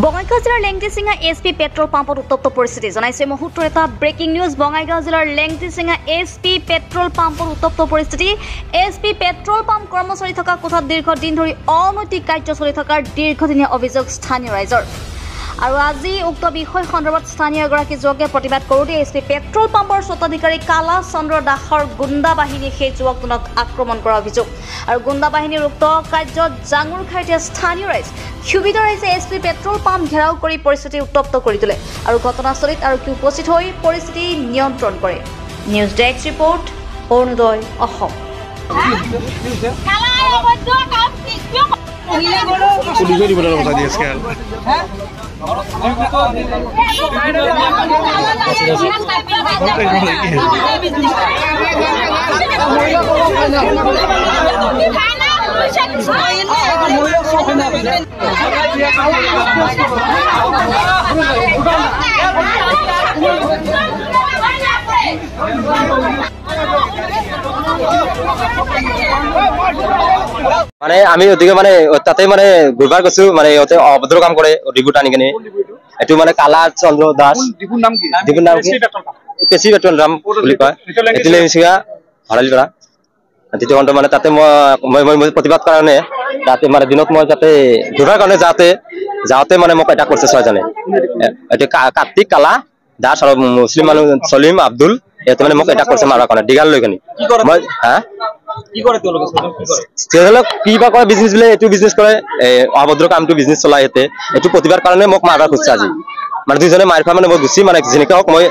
বঙাইগাঁও জিলাৰ লেংটিচিঙা SP petrol পাম্পত উত্তপ্ত পৰিস্থিতি জনাইছে মুহূৰ্তৰ এটা ব্ৰেকিং নিউজ। বঙাইগাঁও জিলাৰ লেংটিচিঙা এছপি পেট্ৰল পাম্পত উত্তপ্ত পৰিস্থিতি। এছপি পেট্ৰল পাম্প কৰ্মচাৰী থকা কোঠাত দীৰ্ঘদিন ধৰি অনৈতিক কাৰ্য চলি থকাৰ দীৰ্ঘদিনীয়া অভিযোগ স্থানীয় ৰাইজৰ। আৰু আজি উক্ত বিষয় সন্দৰ্ভত স্থানীয় এগৰাকী যুৱকে প্ৰতিবাদ কৰোঁতে এছপি পেট্ৰল পাম্পৰ স্বত্বাধিকাৰী কালা চন্দ্ৰ দাসৰ গুণ্ডা বাহিনীয়ে সেই যুৱকজনক আক্ৰমণ কৰাৰ অভিযোগ। আৰু গুণ্ডা বাহিনীৰ উক্ত কাৰ্যত জাঙুৰ খাই দিয়া স্থানীয় ৰাইজ ক্ষুভিত ৰাইজে এছপি পেট্ৰল পাম্প ঘেৰাও কৰি পৰিস্থিতি উত্তপ্ত কৰি তোলে আৰু ঘটনাস্থলীত আৰক্ষী উপস্থিত হৈ পৰিস্থিতি নিয়ন্ত্ৰণ কৰে। News desk report, Arunodoy Assam. মানে আমি ওদিকে মানে তাতে মানে ঘুরবার গেছো মানে ওতে অভদ্র কাম করে ডিপু টানি কেনে এটু মানে কালা চন্দ্র দাস ডিপুর নাম কি পেসি পেট্রোল নাম বুলি কয় এটিলে মিছিগা ভাড়ালি করা দ্বিতীয় ঘন্টা মানে তাতে মই প্রতিবাদ কাৰণে তাতে মানে দিনত মই তাতে ঘুৰবাৰ কাৰণে যাওঁতে মানে মোক এটা করছে ছয়জনে এটো কার্তিক কালা দাস আর মুসলিম মানুষ সলিম আব্দুল এতে মানে মোক এটা করছে মারার কাৰণে ডিগাল লৈ কেনে মই হ্যাঁ কি কৰে কিবা কৰে বিজনেস বলে এটু বিজনেস কৰে অভদ্ৰ কামটো বিজনেস চলাই এতে এটু প্ৰতিবাদ কাৰণে মোক মাৰবা খুঁজছে আজি মানে দুজনে মাৰ খোৱা মানে মই গুচি মানে যেনেকে হওক মই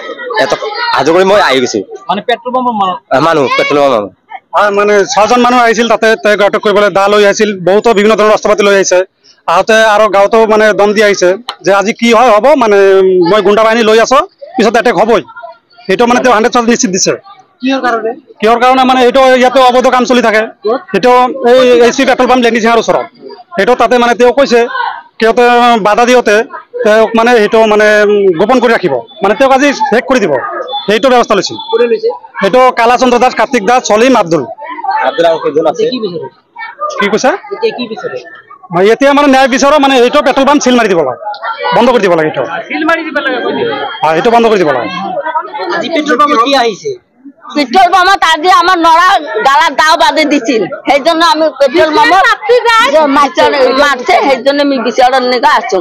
এটা হাজু কৰি মই আহি গৈছো মানে পেট্ৰল পাম্পৰ মানুহ পেট্ৰল পাম্প মানে 6জন মানুহ আহিছিল তাতে আটক কৰিবলৈ দা লৈ আহিছিল বহুতো বিভিন্ন ধৰণৰ অস্ত্ৰপাতি লৈ আহিছে আহতে আৰু গাঁৱতো মানে দম দি আহিছে যে আজি কি হয় হ'ব মানে মই গুণ্ডা বাহিনী লৈ আছো পিছত এটেক হ'বই সেইটো মানে 100% নিশ্চিত দিছে কিহৰ কাৰণে মানে এইটো ইয়াতে অবৈধ কাম চলি থাকে সেইটো এই এছপি পেট্ৰল পাম্প লেংটিচিঙাৰ ওচৰত সেইটো তাতে মানে তেওঁ কৈছে কিয়তে বাধা দিওঁতে তেওঁক মানে সেইটো মানে গোপন কৰি ৰাখিব মানে তেওঁক আজি শেষ কৰি দিব সেইটো ব্যৱস্থা লৈছিল সেইটো কালা চন্দ্ৰ দাস কাৰ্তিক দাস সলিম আব্দুল কি কৈছে এতিয়া মানে ন্যায় বিচাৰো মানে এইটো পেট্ৰল পাম্প চিল মাৰি দিব লাগে বন্ধ কৰি দিব লাগে এইটো বন্ধ কৰি দিব লাগে পেট্রোল পাম্পত আজি আমার নড়া গালা দাও বাদে দিছিল সেই জন্য আমি পেট্রোল পাম্পত মারছে সেই জন্য আমি বিচারের নিকা আসছো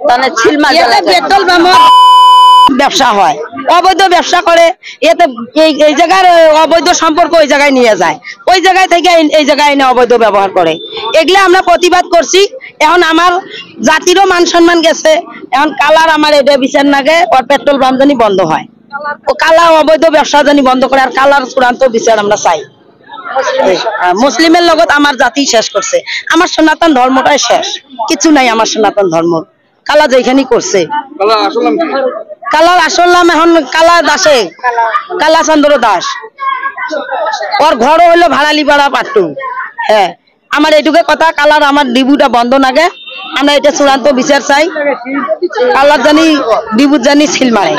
তাহলে ছিল পেট্রোল পাম্পত ব্যবসা হয় অবৈধ ব্যবসা করে এতে এই জায়গার অবৈধ সম্পর্ক ওই জায়গায় নিয়ে যায় ওই জায়গায় থেকে এই জায়গায় এনে অবৈধ ব্যবহার করে এগুলা আমরা প্রতিবাদ করছি এখন আমার জাতিরও মান সম্মান গেছে এখন কালার আমার এটা বিচার নাগে ওর পেট্রোল পাম্প জানি বন্ধ হয় ও কালা অবৈধ ব্যবসা জানি বন্ধ করে আর কালার চূড়ান্ত বিচার আমরা চাই মুসলিমের লগত আমার জাতি শেষ করছে আমার সনাতন ধর্মটাই শেষ কিছু নাই আমার সনাতন ধর্ম কালা যেখানে করছে কালার আসল নাম এখন কালা দাসে কালা চন্দ্র দাস ওর ঘরও হইলো ভাড়ালি পাড়া পাট্টু হ্যাঁ আমার এইটুকু কথা কালার আমার ডিবুটা বন্ধ নাগে আমরা এটা চূড়ান্ত বিচার চাই কালার জানি ডিবুত জানি ছিল মারে।